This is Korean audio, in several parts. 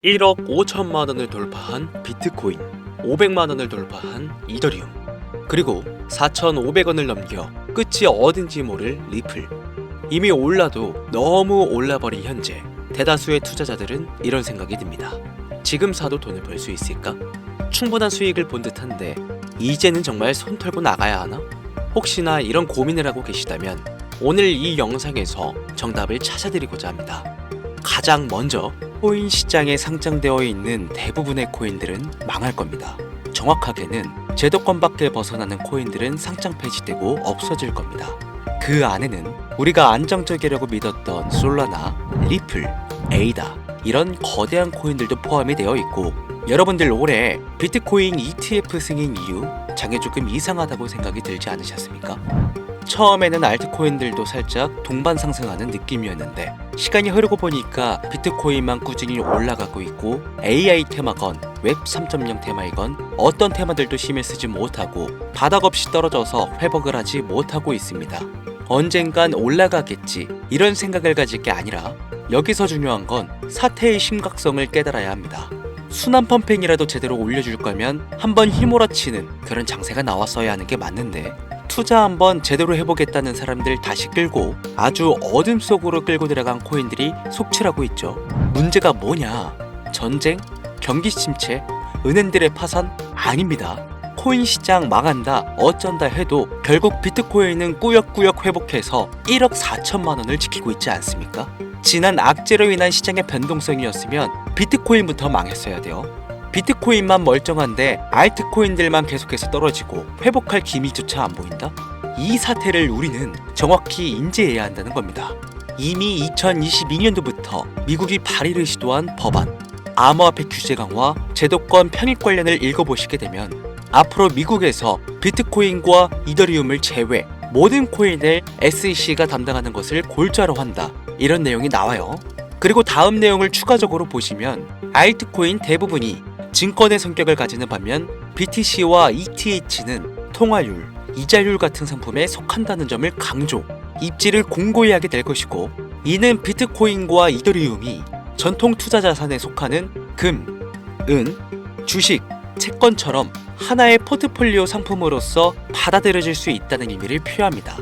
1억 5천만 원을 돌파한 비트코인, 500만 원을 돌파한 이더리움, 그리고 4,500원을 넘겨 끝이 어딘지 모를 리플. 이미 올라도 너무 올라버린 현재, 대다수의 투자자들은 이런 생각이 듭니다. 지금 사도 돈을 벌 수 있을까? 충분한 수익을 본 듯한데 이제는 정말 손 털고 나가야 하나? 혹시나 이런 고민을 하고 계시다면 오늘 이 영상에서 정답을 찾아드리고자 합니다. 가장 먼저 코인 시장에 상장되어 있는 대부분의 코인들은 망할 겁니다. 정확하게는 제도권밖에 벗어나는 코인들은 상장 폐지되고 없어질 겁니다. 그 안에는 우리가 안정적이라고 믿었던 솔라나, 리플, 에이다 이런 거대한 코인들도 포함이 되어 있고, 여러분들 올해 비트코인 ETF 승인 이후 장이 조금 이상하다고 생각이 들지 않으셨습니까? 처음에는 알트코인들도 살짝 동반 상승하는 느낌이었는데 시간이 흐르고 보니까 비트코인만 꾸준히 올라가고 있고, AI 테마건 웹 3.0 테마이건 어떤 테마들도 힘을 쓰지 못하고 바닥 없이 떨어져서 회복을 하지 못하고 있습니다. 언젠간 올라가겠지 이런 생각을 가질 게 아니라 여기서 중요한 건 사태의 심각성을 깨달아야 합니다. 순환 펌핑이라도 제대로 올려줄 거면 한번 휘몰아치는 그런 장세가 나왔어야 하는 게 맞는데, 투자 한번 제대로 해보겠다는 사람들 다시 끌고 아주 어둠 속으로 끌고 들어간 코인들이 속출하고 있죠. 문제가 뭐냐? 전쟁? 경기 침체? 은행들의 파산? 아닙니다. 코인 시장 망한다, 어쩐다 해도 결국 비트코인은 꾸역꾸역 회복해서 1억 4천만 원을 지키고 있지 않습니까? 지난 악재로 인한 시장의 변동성이었으면 비트코인부터 망했어야 돼요. 비트코인만 멀쩡한데 알트코인들만 계속해서 떨어지고 회복할 기미조차 안 보인다? 이 사태를 우리는 정확히 인지해야 한다는 겁니다. 이미 2022년도부터 미국이 발의를 시도한 법안, 암호화폐 규제 강화, 제도권 편입 관련을 읽어보시게 되면 앞으로 미국에서 비트코인과 이더리움을 제외 모든 코인을 SEC가 담당하는 것을 골자로 한다, 이런 내용이 나와요. 그리고 다음 내용을 추가적으로 보시면 알트코인 대부분이 증권의 성격을 가지는 반면 BTC와 ETH는 통화율, 이자율 같은 상품에 속한다는 점을 강조, 입지를 공고히 하게 될 것이고, 이는 비트코인과 이더리움이 전통 투자 자산에 속하는 금, 은, 주식, 채권처럼 하나의 포트폴리오 상품으로서 받아들여질 수 있다는 의미를 표합니다.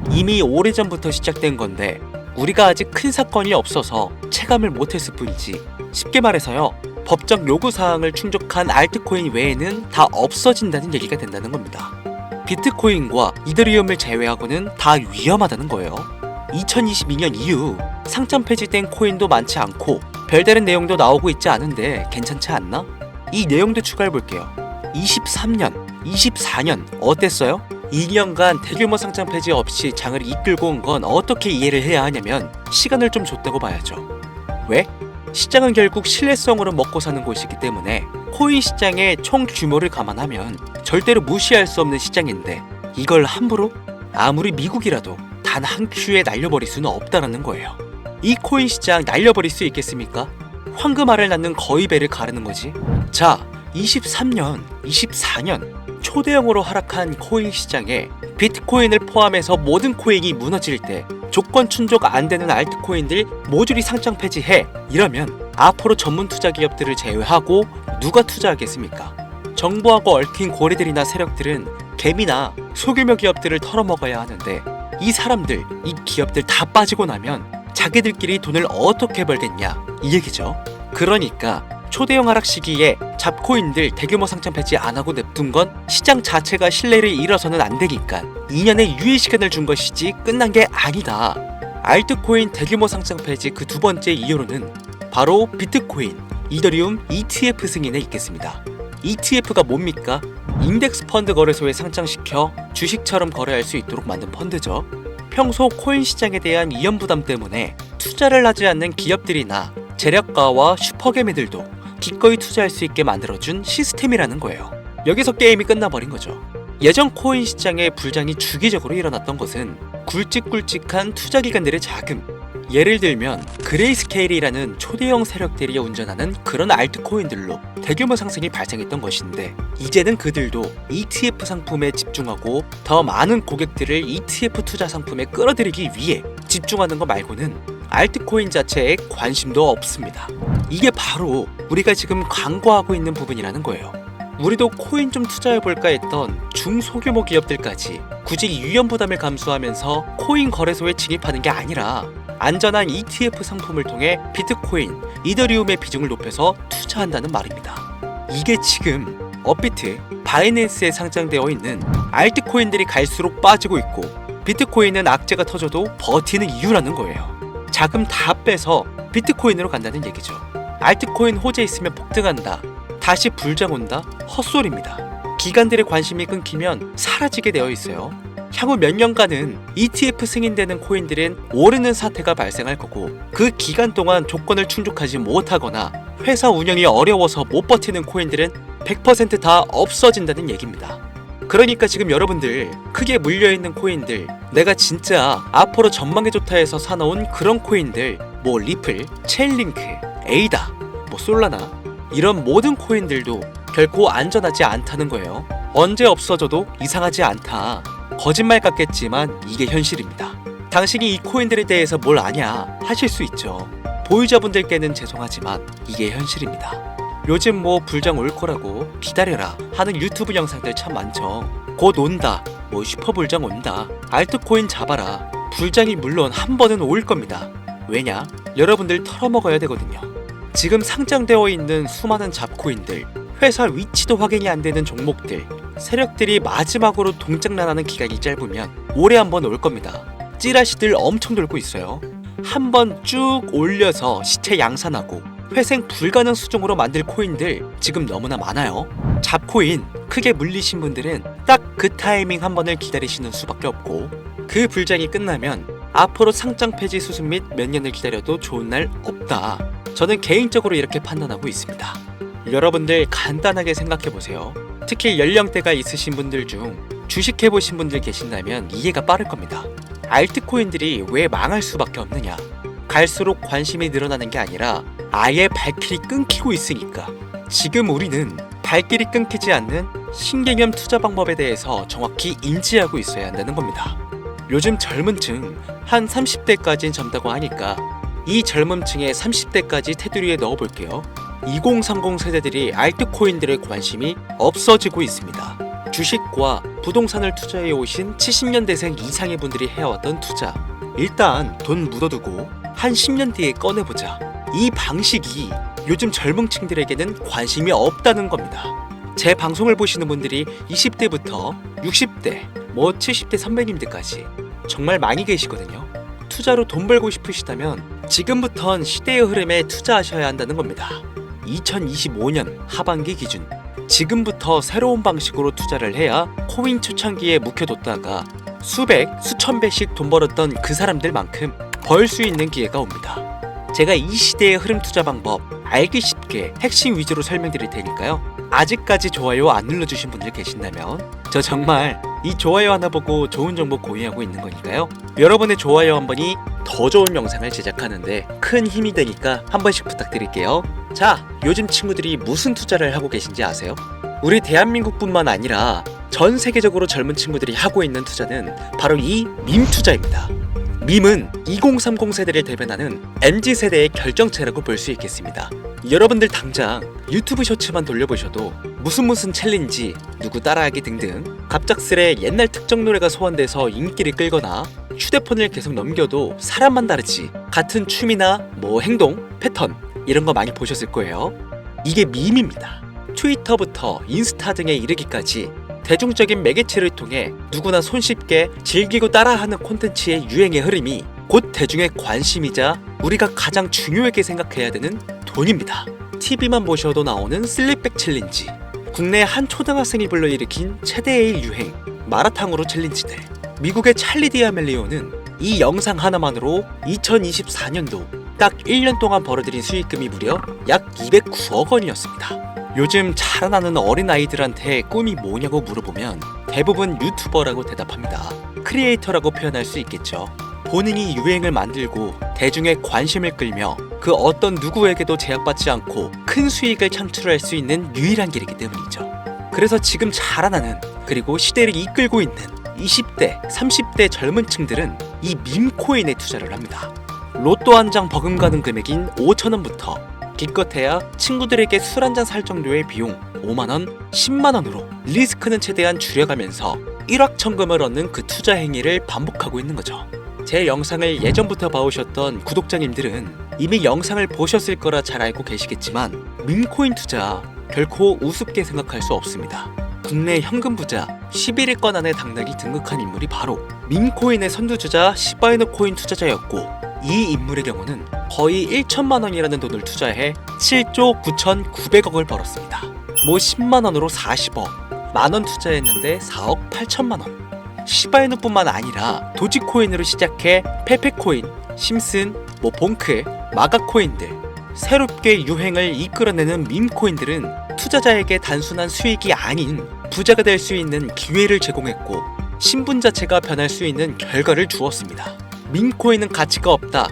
이미 오래전부터 시작된 건데 우리가 아직 큰 사건이 없어서 체감을 못했을 뿐이지, 쉽게 말해서요, 법적 요구사항을 충족한 알트코인 외에는 다 없어진다는 얘기가 된다는 겁니다. 비트코인과 이더리움을 제외하고는 다 위험하다는 거예요. 2022년 이후 상장 폐지된 코인도 많지 않고 별다른 내용도 나오고 있지 않은데 괜찮지 않나? 이 내용도 추가해볼게요. 23년, 24년 어땠어요? 2년간 대규모 상장 폐지 없이 장을 이끌고 온 건 어떻게 이해를 해야 하냐면 시간을 좀 줬다고 봐야죠. 왜? 시장은 결국 신뢰성으로 먹고 사는 곳이기 때문에 코인 시장의 총 규모를 감안하면 절대로 무시할 수 없는 시장인데 이걸 함부로 아무리 미국이라도 단 한 큐에 날려버릴 수는 없다는 거예요. 이 코인 시장 날려버릴 수 있겠습니까? 황금알을 낳는 거위배를 가르는 거지. 자, 23년, 24년 초대형으로 하락한 코인 시장에 비트코인을 포함해서 모든 코인이 무너질 때 조건 충족 안 되는 알트코인들 모조리 상장 폐지해, 이러면 앞으로 전문 투자 기업들을 제외하고 누가 투자하겠습니까? 정부하고 얽힌 고래들이나 세력들은 개미나 소규모 기업들을 털어먹어야 하는데 이 사람들, 이 기업들 다 빠지고 나면 자기들끼리 돈을 어떻게 벌겠냐, 이 얘기죠. 그러니까 초대형 하락 시기에 잡코인들 대규모 상장 폐지 안 하고 냅둔 건 시장 자체가 신뢰를 잃어서는 안 되니까 2년의 유예 시간을 준 것이지 끝난 게 아니다. 알트코인 대규모 상장 폐지 그 두 번째 이유로는 바로 비트코인, 이더리움 ETF 승인에 있겠습니다. ETF가 뭡니까? 인덱스 펀드 거래소에 상장시켜 주식처럼 거래할 수 있도록 만든 펀드죠. 평소 코인 시장에 대한 위험 부담 때문에 투자를 하지 않는 기업들이나 재력가와 슈퍼개미들도 기꺼이 투자할 수 있게 만들어준 시스템이라는 거예요. 여기서 게임이 끝나버린 거죠. 예전 코인 시장의 불장이 주기적으로 일어났던 것은 굵직굵직한 투자기관들의 자금, 예를 들면 그레이스케일이라는 초대형 세력들이 운전하는 그런 알트코인들로 대규모 상승이 발생했던 것인데, 이제는 그들도 ETF 상품에 집중하고 더 많은 고객들을 ETF 투자 상품에 끌어들이기 위해 집중하는 것 말고는 알트코인 자체에 관심도 없습니다. 이게 바로 우리가 지금 광고하고 있는 부분이라는 거예요. 우리도 코인 좀 투자해볼까 했던 중소규모 기업들까지 굳이 위험 부담을 감수하면서 코인 거래소에 진입하는 게 아니라 안전한 ETF 상품을 통해 비트코인, 이더리움의 비중을 높여서 투자한다는 말입니다. 이게 지금 업비트, 바이낸스에 상장되어 있는 알트코인들이 갈수록 빠지고 있고 비트코인은 악재가 터져도 버티는 이유라는 거예요. 자금 다 빼서 비트코인으로 간다는 얘기죠. 알트코인 호재 있으면 폭등한다, 다시 불장 온다? 헛소리입니다. 기관들의 관심이 끊기면 사라지게 되어 있어요. 향후 몇 년간은 ETF 승인되는 코인들은 오르는 사태가 발생할 거고 그 기간 동안 조건을 충족하지 못하거나 회사 운영이 어려워서 못 버티는 코인들은 100%다 없어진다는 얘기입니다. 그러니까 지금 여러분들 크게 물려있는 코인들, 내가 진짜 앞으로 전망이 좋다 해서 사놓은 그런 코인들, 뭐 리플, 체인링크, 에이다, 뭐 솔라나 이런 모든 코인들도 결코 안전하지 않다는 거예요. 언제 없어져도 이상하지 않다. 거짓말 같겠지만 이게 현실입니다. 당신이 이 코인들에 대해서 뭘 아냐 하실 수 있죠. 보유자분들께는 죄송하지만 이게 현실입니다. 요즘 뭐 불장 올 거라고 기다려라 하는 유튜브 영상들 참 많죠. 곧 온다, 뭐 슈퍼불장 온다, 알트코인 잡아라. 불장이 물론 한 번은 올 겁니다. 왜냐? 여러분들 털어먹어야 되거든요. 지금 상장되어 있는 수많은 잡코인들, 회사 위치도 확인이 안 되는 종목들, 세력들이 마지막으로 동작난하는 기간이 짧으면 올해 한 번 올 겁니다. 찌라시들 엄청 돌고 있어요. 한 번 쭉 올려서 시체 양산하고 회생 불가능 수준으로 만들 코인들 지금 너무나 많아요. 잡코인 크게 물리신 분들은 딱 그 타이밍 한 번을 기다리시는 수밖에 없고 그 불장이 끝나면 앞으로 상장 폐지 수습 및 몇 년을 기다려도 좋은 날 없다. 저는 개인적으로 이렇게 판단하고 있습니다. 여러분들 간단하게 생각해보세요. 특히 연령대가 있으신 분들 중 주식해보신 분들 계신다면 이해가 빠를 겁니다. 알트코인들이 왜 망할 수밖에 없느냐? 갈수록 관심이 늘어나는 게 아니라 아예 발길이 끊기고 있으니까. 지금 우리는 발길이 끊기지 않는 신개념 투자 방법에 대해서 정확히 인지하고 있어야 한다는 겁니다. 요즘 젊은 층 한 30대까지는 젊다고 하니까 이 젊은 층의 30대까지 테두리에 넣어볼게요. 2030 세대들이 알트코인들의 관심이 없어지고 있습니다. 주식과 부동산을 투자해 오신 70년대생 이상의 분들이 해왔던 투자, 일단 돈 묻어두고 한 10년 뒤에 꺼내보자. 이 방식이 요즘 젊은 층들에게는 관심이 없다는 겁니다. 제 방송을 보시는 분들이 20대부터 60대, 뭐 70대 선배님들까지 정말 많이 계시거든요. 투자로 돈 벌고 싶으시다면 지금부턴 시대의 흐름에 투자하셔야 한다는 겁니다. 2025년 하반기 기준 지금부터 새로운 방식으로 투자를 해야 코인 초창기에 묵혀뒀다가 수백, 수천 배씩 돈 벌었던 그 사람들만큼 벌 수 있는 기회가 옵니다. 제가 이 시대의 흐름 투자 방법 알기 쉽게 핵심 위주로 설명드릴 테니까요. 아직까지 좋아요 안 눌러주신 분들 계신다면 저 정말 이 좋아요 하나 보고 좋은 정보 공유하고 있는 거니까요. 여러분의 좋아요 한 번이 더 좋은 영상을 제작하는데 큰 힘이 되니까 한 번씩 부탁드릴게요. 자, 요즘 친구들이 무슨 투자를 하고 계신지 아세요? 우리 대한민국뿐만 아니라 전 세계적으로 젊은 친구들이 하고 있는 투자는 바로 이 밈 투자입니다. 밈은 2030 세대를 대변하는 MZ세대의 결정체라고 볼 수 있겠습니다. 여러분들 당장 유튜브 쇼츠만 돌려보셔도 무슨 챌린지, 누구 따라하기 등등 갑작스레 옛날 특정 노래가 소환돼서 인기를 끌거나 휴대폰을 계속 넘겨도 사람만 다르지 같은 춤이나 뭐 행동, 패턴 이런 거 많이 보셨을 거예요. 이게 밈입니다. 트위터부터 인스타 등에 이르기까지 대중적인 매개체를 통해 누구나 손쉽게 즐기고 따라하는 콘텐츠의 유행의 흐름이 곧 대중의 관심이자 우리가 가장 중요하게 생각해야 되는 돈입니다. TV만 보셔도 나오는 슬립백 챌린지, 국내 한 초등학생이 불러일으킨 최대의 유행, 마라탕으로 챌린지들, 미국의 찰리 디아멜리오는 이 영상 하나만으로 2024년도 딱 1년 동안 벌어들인 수익금이 무려 약 209억 원이었습니다. 요즘 자라나는 어린아이들한테 꿈이 뭐냐고 물어보면 대부분 유튜버라고 대답합니다. 크리에이터라고 표현할 수 있겠죠. 본인이 유행을 만들고 대중의 관심을 끌며 그 어떤 누구에게도 제약받지 않고 큰 수익을 창출할 수 있는 유일한 길이기 때문이죠. 그래서 지금 자라나는 그리고 시대를 이끌고 있는 20대, 30대 젊은 층들은 이 밈코인에 투자를 합니다. 로또 한 장 버금가는 금액인 5,000원부터 기껏해야 친구들에게 술 한 잔 살 정도의 비용 5만원, 10만원으로 리스크는 최대한 줄여가면서 일확천금을 얻는 그 투자 행위를 반복하고 있는 거죠. 제 영상을 예전부터 봐오셨던 구독자님들은 이미 영상을 보셨을 거라 잘 알고 계시겠지만 밈코인 투자 결코 우습게 생각할 수 없습니다. 국내 현금 부자 11위권 안에 당당히 등극한 인물이 바로 밈코인의 선두주자 시바이누 코인 투자자였고, 이 인물의 경우는 거의 1천만 원이라는 돈을 투자해 7조 9,900억을 벌었습니다. 뭐 10만 원으로 40억, 만원 투자했는데 4억 8천만 원. 시바이누뿐만 아니라 도지코인으로 시작해 페페코인, 심슨, 봉크, 마가코인들, 새롭게 유행을 이끌어내는 밈코인들은 투자자에게 단순한 수익이 아닌 부자가 될 수 있는 기회를 제공했고, 신분 자체가 변할 수 있는 결과를 주었습니다. 밈코인은 가치가 없다,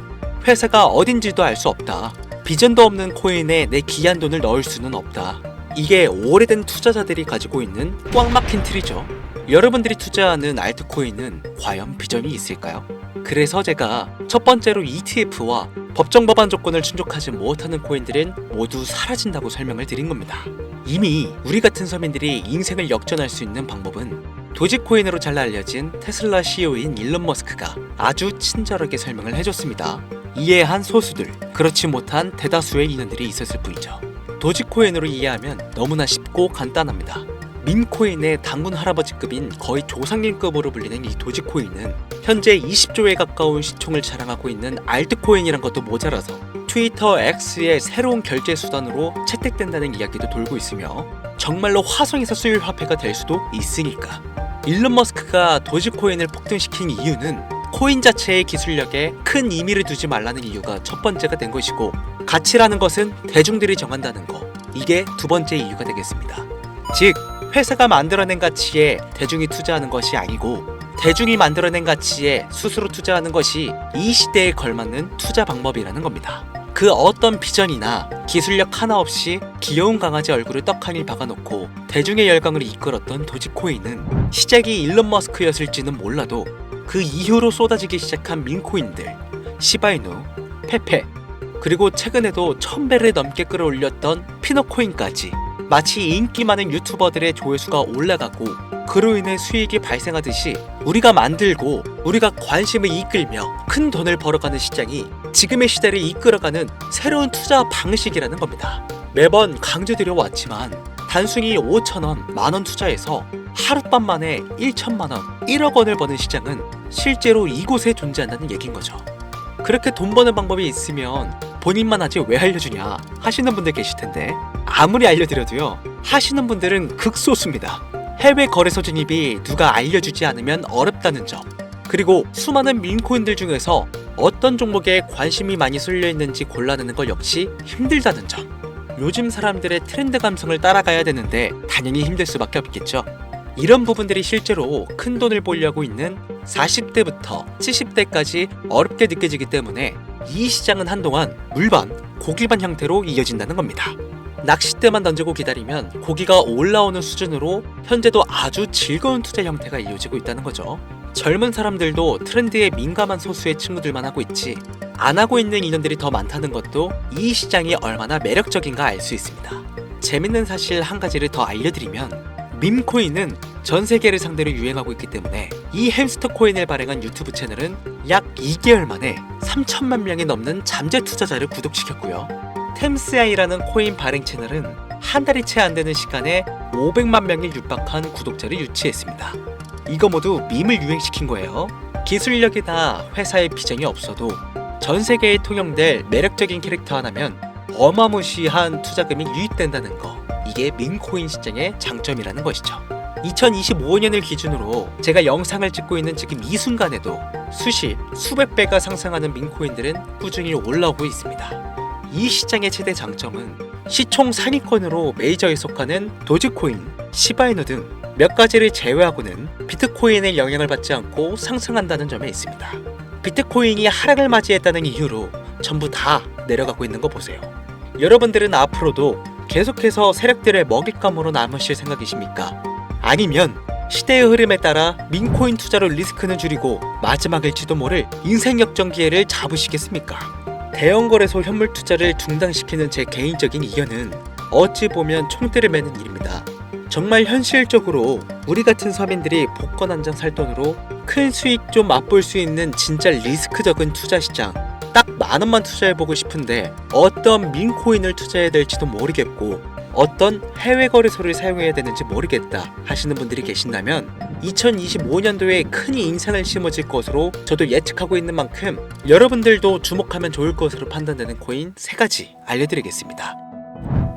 회사가 어딘지도 알 수 없다, 비전도 없는 코인에 내 귀한 돈을 넣을 수는 없다, 이게 오래된 투자자들이 가지고 있는 꽉 막힌 틀이죠. 여러분들이 투자하는 알트코인은 과연 비전이 있을까요? 그래서 제가 첫 번째로 ETF와 법정 법안 조건을 충족하지 못하는 코인들은 모두 사라진다고 설명을 드린 겁니다. 이미 우리 같은 서민들이 인생을 역전할 수 있는 방법은 도지코인으로 잘 알려진 테슬라 CEO인 일론 머스크가 아주 친절하게 설명을 해줬습니다. 이해한 소수들, 그렇지 못한 대다수의 인원들이 있었을 뿐이죠. 도지코인으로 이해하면 너무나 쉽고 간단합니다. 밈코인의 당군 할아버지급인 거의 조상님급으로 불리는 이 도지코인은 현재 20조에 가까운 시총을 자랑하고 있는 알트코인이란 것도 모자라서 트위터 X의 새로운 결제 수단으로 채택된다는 이야기도 돌고 있으며, 정말로 화성에서 수일 화폐가 될 수도 있으니까. 일론 머스크가 도지코인을 폭등시킨 이유는 코인 자체의 기술력에 큰 의미를 두지 말라는 이유가 첫 번째가 된 것이고, 가치라는 것은 대중들이 정한다는 거, 이게 두 번째 이유가 되겠습니다. 즉, 회사가 만들어낸 가치에 대중이 투자하는 것이 아니고 대중이 만들어낸 가치에 스스로 투자하는 것이 이 시대에 걸맞는 투자 방법이라는 겁니다. 그 어떤 비전이나 기술력 하나 없이 귀여운 강아지 얼굴을 떡하니 박아놓고 대중의 열광을 이끌었던 도지코인은 시작이 일론 머스크였을지는 몰라도 그 이후로 쏟아지기 시작한 밈코인들, 시바이누, 페페, 그리고 최근에도 1000배를 넘게 끌어올렸던 피노코인까지 마치 인기 많은 유튜버들의 조회수가 올라가고 그로 인해 수익이 발생하듯이 우리가 만들고 우리가 관심을 이끌며 큰 돈을 벌어가는 시장이 지금의 시대를 이끌어가는 새로운 투자 방식이라는 겁니다. 매번 강조드려 왔지만 단순히 5,000원, 만원 투자해서 하룻밤 만에 1천만원, 1억 원을 버는 시장은 실제로 이곳에 존재한다는 얘기인 거죠. 그렇게 돈 버는 방법이 있으면 본인만 하지 왜 알려주냐 하시는 분들 계실 텐데, 아무리 알려드려도요, 하시는 분들은 극소수입니다. 해외 거래소 진입이 누가 알려주지 않으면 어렵다는 점, 그리고 수많은 밈코인들 중에서 어떤 종목에 관심이 많이 쏠려 있는지 골라내는 것 역시 힘들다는 점. 요즘 사람들의 트렌드 감성을 따라가야 되는데 당연히 힘들 수밖에 없겠죠. 이런 부분들이 실제로 큰 돈을 벌려고 있는 40대부터 70대까지 어렵게 느껴지기 때문에 이 시장은 한동안 물반, 고기반 형태로 이어진다는 겁니다. 낚싯대만 던지고 기다리면 고기가 올라오는 수준으로 현재도 아주 즐거운 투자 형태가 이어지고 있다는 거죠. 젊은 사람들도 트렌드에 민감한 소수의 친구들만 하고 있지, 안 하고 있는 인원들이 더 많다는 것도 이 시장이 얼마나 매력적인가 알 수 있습니다. 재밌는 사실 한 가지를 더 알려드리면, 밈코인은 전 세계를 상대로 유행하고 있기 때문에 이 햄스터 코인을 발행한 유튜브 채널은 약 2개월 만에 3천만 명이 넘는 잠재 투자자를 구독시켰고요. 템스아이라는 코인 발행 채널은 한 달이 채 안 되는 시간에 500만 명이 육박한 구독자를 유치했습니다. 이거 모두 밈을 유행시킨 거예요. 기술력이나 회사의 비전이 없어도 전 세계에 통용될 매력적인 캐릭터 하나면 어마무시한 투자금이 유입된다는 거, 이게 밈코인 시장의 장점이라는 것이죠. 2025년을 기준으로 제가 영상을 찍고 있는 지금 이 순간에도 수십, 수백 배가 상승하는 밈코인들은 꾸준히 올라오고 있습니다. 이 시장의 최대 장점은 시총 상위권으로 메이저에 속하는 도지코인, 시바이누 등 몇 가지를 제외하고는 비트코인의 영향을 받지 않고 상승한다는 점에 있습니다. 비트코인이 하락을 맞이했다는 이유로 전부 다 내려가고 있는 거 보세요. 여러분들은 앞으로도 계속해서 세력들의 먹잇감으로 남으실 생각이십니까? 아니면 시대의 흐름에 따라 민코인 투자로 리스크는 줄이고 마지막일지도 모를 인생 역전 기회를 잡으시겠습니까? 대형 거래소 현물 투자를 중단시키는 제 개인적인 의견은 어찌 보면 총대를 매는 일입니다. 정말 현실적으로 우리 같은 서민들이 복권 한 장 살 돈으로 큰 수익 좀 맛볼 수 있는 진짜 리스크 적은 투자 시장, 딱 10,000원만 투자해보고 싶은데 어떤 민코인을 투자해야 될지도 모르겠고 어떤 해외 거래소를 사용해야 되는지 모르겠다 하시는 분들이 계신다면 2025년도에 큰 인상을 심어질 것으로 저도 예측하고 있는 만큼 여러분들도 주목하면 좋을 것으로 판단되는 코인 3가지 알려드리겠습니다.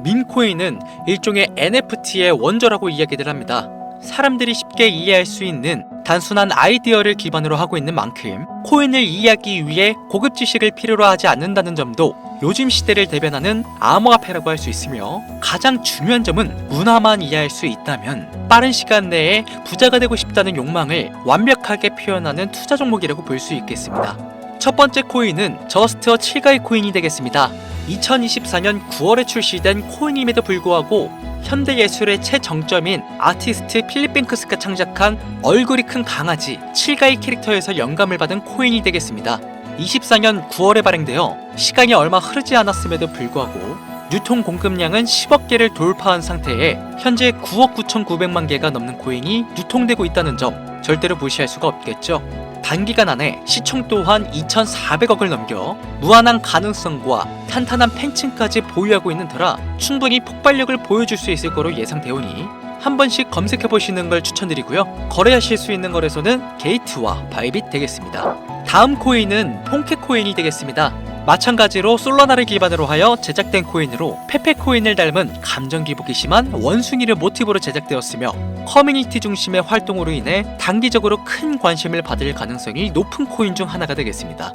민코인은 일종의 NFT의 원조라고 이야기들 합니다. 사람들이 쉽게 이해할 수 있는 단순한 아이디어를 기반으로 하고 있는 만큼 코인을 이해하기 위해 고급 지식을 필요로 하지 않는다는 점도 요즘 시대를 대변하는 암호화폐라고 할 수 있으며, 가장 중요한 점은 문화만 이해할 수 있다면 빠른 시간 내에 부자가 되고 싶다는 욕망을 완벽하게 표현하는 투자 종목이라고 볼 수 있겠습니다. 첫 번째 코인은 저스트 칠가이 코인이 되겠습니다. 2024년 9월에 출시된 코인임에도 불구하고 현대예술의 최정점인 아티스트 필립 뱅크스가 창작한 얼굴이 큰 강아지 칠가이 캐릭터에서 영감을 받은 코인이 되겠습니다. 24년 9월에 발행되어 시간이 얼마 흐르지 않았음에도 불구하고 유통 공급량은 10억 개를 돌파한 상태에 현재 9억 9,900만 개가 넘는 코인이 유통되고 있다는 점 절대로 무시할 수가 없겠죠. 단기간 안에 시총 또한 2,400억을 넘겨 무한한 가능성과 탄탄한 팬층까지 보유하고 있는 터라 충분히 폭발력을 보여줄 수 있을 거로 예상되오니 한 번씩 검색해보시는 걸 추천드리고요. 거래하실 수 있는 거래소는 게이트와 바이빗 되겠습니다. 다음 코인은 폰케코인이 되겠습니다. 마찬가지로 솔라나를 기반으로 하여 제작된 코인으로 페페코인을 닮은 감정 기복이 심한 원숭이를 모티브로 제작되었으며 커뮤니티 중심의 활동으로 인해 단기적으로 큰 관심을 받을 가능성이 높은 코인 중 하나가 되겠습니다.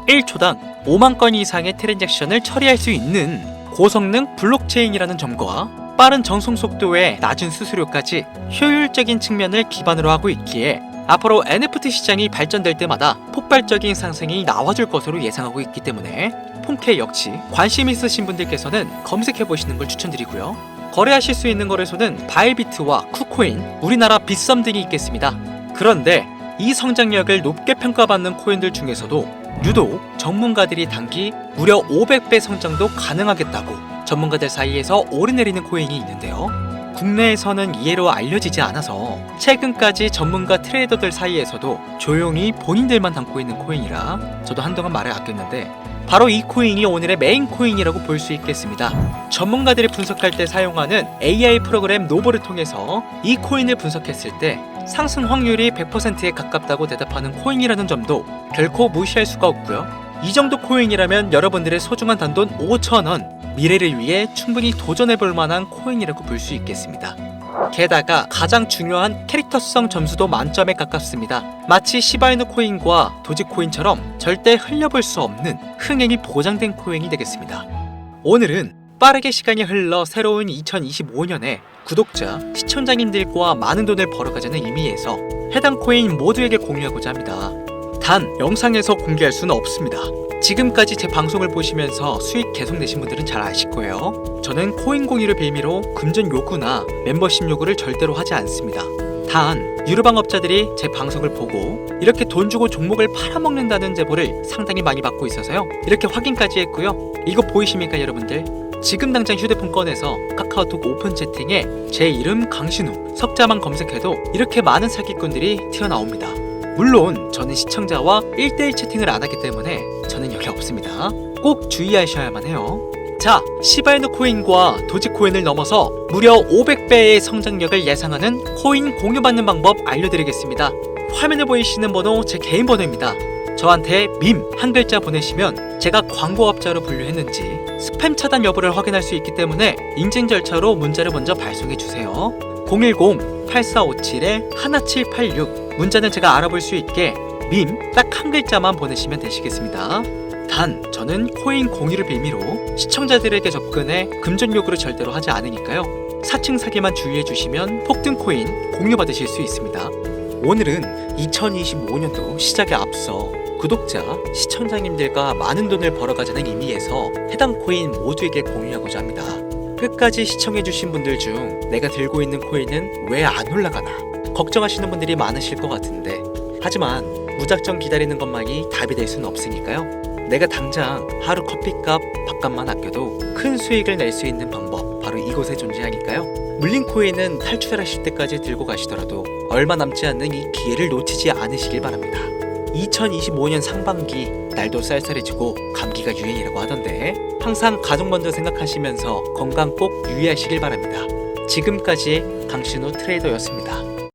1초당 5만 건 이상의 트랜잭션을 처리할 수 있는 고성능 블록체인이라는 점과 빠른 전송 속도에 낮은 수수료까지 효율적인 측면을 기반으로 하고 있기에 앞으로 NFT 시장이 발전될 때마다 폭발적인 상승이 나와줄 것으로 예상하고 있기 때문에 폰케 역시 관심 있으신 분들께서는 검색해보시는 걸 추천드리고요. 거래하실 수 있는 거래소는 바이비트와 쿠코인, 우리나라 빗썸 등이 있겠습니다. 그런데 이 성장력을 높게 평가받는 코인들 중에서도 유독 전문가들이 단기 무려 500배 성장도 가능하겠다고 전문가들 사이에서 오르내리는 코인이 있는데요. 국내에서는 이해로 알려지지 않아서 최근까지 전문가 트레이더들 사이에서도 조용히 본인들만 담고 있는 코인이라 저도 한동안 말을 아꼈는데 바로 이 코인이 오늘의 메인 코인이라고 볼 수 있겠습니다. 전문가들이 분석할 때 사용하는 AI 프로그램 노보를 통해서 이 코인을 분석했을 때 상승 확률이 100%에 가깝다고 대답하는 코인이라는 점도 결코 무시할 수가 없고요. 이 정도 코인이라면 여러분들의 소중한 단돈 5,000원 미래를 위해 충분히 도전해볼 만한 코인이라고 볼 수 있겠습니다. 게다가 가장 중요한 캐릭터성 점수도 만점에 가깝습니다. 마치 시바이누 코인과 도지코인처럼 절대 흘려볼 수 없는 흥행이 보장된 코인이 되겠습니다. 오늘은 빠르게 시간이 흘러 새로운 2025년에 구독자, 시청자님들과 많은 돈을 벌어가자는 의미에서 해당 코인 모두에게 공유하고자 합니다. 단 영상에서 공개할 수는 없습니다. 지금까지 제 방송을 보시면서 수익 계속 내신 분들은 잘 아실 거예요. 저는 코인 공유를 빌미로 금전 요구나 멤버십 요구를 절대로 하지 않습니다. 단 유료방업자들이 제 방송을 보고 이렇게 돈 주고 종목을 팔아먹는다는 제보를 상당히 많이 받고 있어서요. 이렇게 확인까지 했고요. 이거 보이십니까 여러분들? 지금 당장 휴대폰 꺼내서 카카오톡 오픈 채팅에 제 이름 강신우, 석자만 검색해도 이렇게 많은 사기꾼들이 튀어나옵니다. 물론 저는 시청자와 1대1 채팅을 안 하기 때문에 저는 여기 없습니다. 꼭 주의하셔야만 해요. 자, 시바이누 코인과 도지코인을 넘어서 무려 500배의 성장력을 예상하는 코인 공유받는 방법 알려드리겠습니다. 화면에 보이시는 번호 제 개인 번호입니다. 저한테 밈 한 글자 보내시면 제가 광고업자로 분류했는지 스팸 차단 여부를 확인할 수 있기 때문에 인증 절차로 문자를 먼저 발송해주세요. 010-8457-1786 문자는 제가 알아볼 수 있게 밈 딱 한 글자만 보내시면 되시겠습니다. 단 저는 코인 공유를 빌미로 시청자들에게 접근해 금전 요구를 절대로 하지 않으니까요. 사칭 사기만 주의해 주시면 폭등 코인 공유 받으실 수 있습니다. 오늘은 2025년도 시작에 앞서 구독자, 시청자님들과 많은 돈을 벌어가자는 의미에서 해당 코인 모두에게 공유하고자 합니다. 끝까지 시청해주신 분들 중 내가 들고 있는 코인은 왜 안 올라가나 걱정하시는 분들이 많으실 것 같은데, 하지만 무작정 기다리는 것만이 답이 될 수는 없으니까요. 내가 당장 하루 커피값, 밥값만 아껴도 큰 수익을 낼 수 있는 방법, 바로 이곳에 존재하니까요. 물린코인은 탈출하실 때까지 들고 가시더라도 얼마 남지 않는 이 기회를 놓치지 않으시길 바랍니다. 2025년 상반기 날도 쌀쌀해지고 감기가 유행이라고 하던데, 항상 가족 먼저 생각하시면서 건강 꼭 유의하시길 바랍니다. 지금까지 강신우 트레이더였습니다.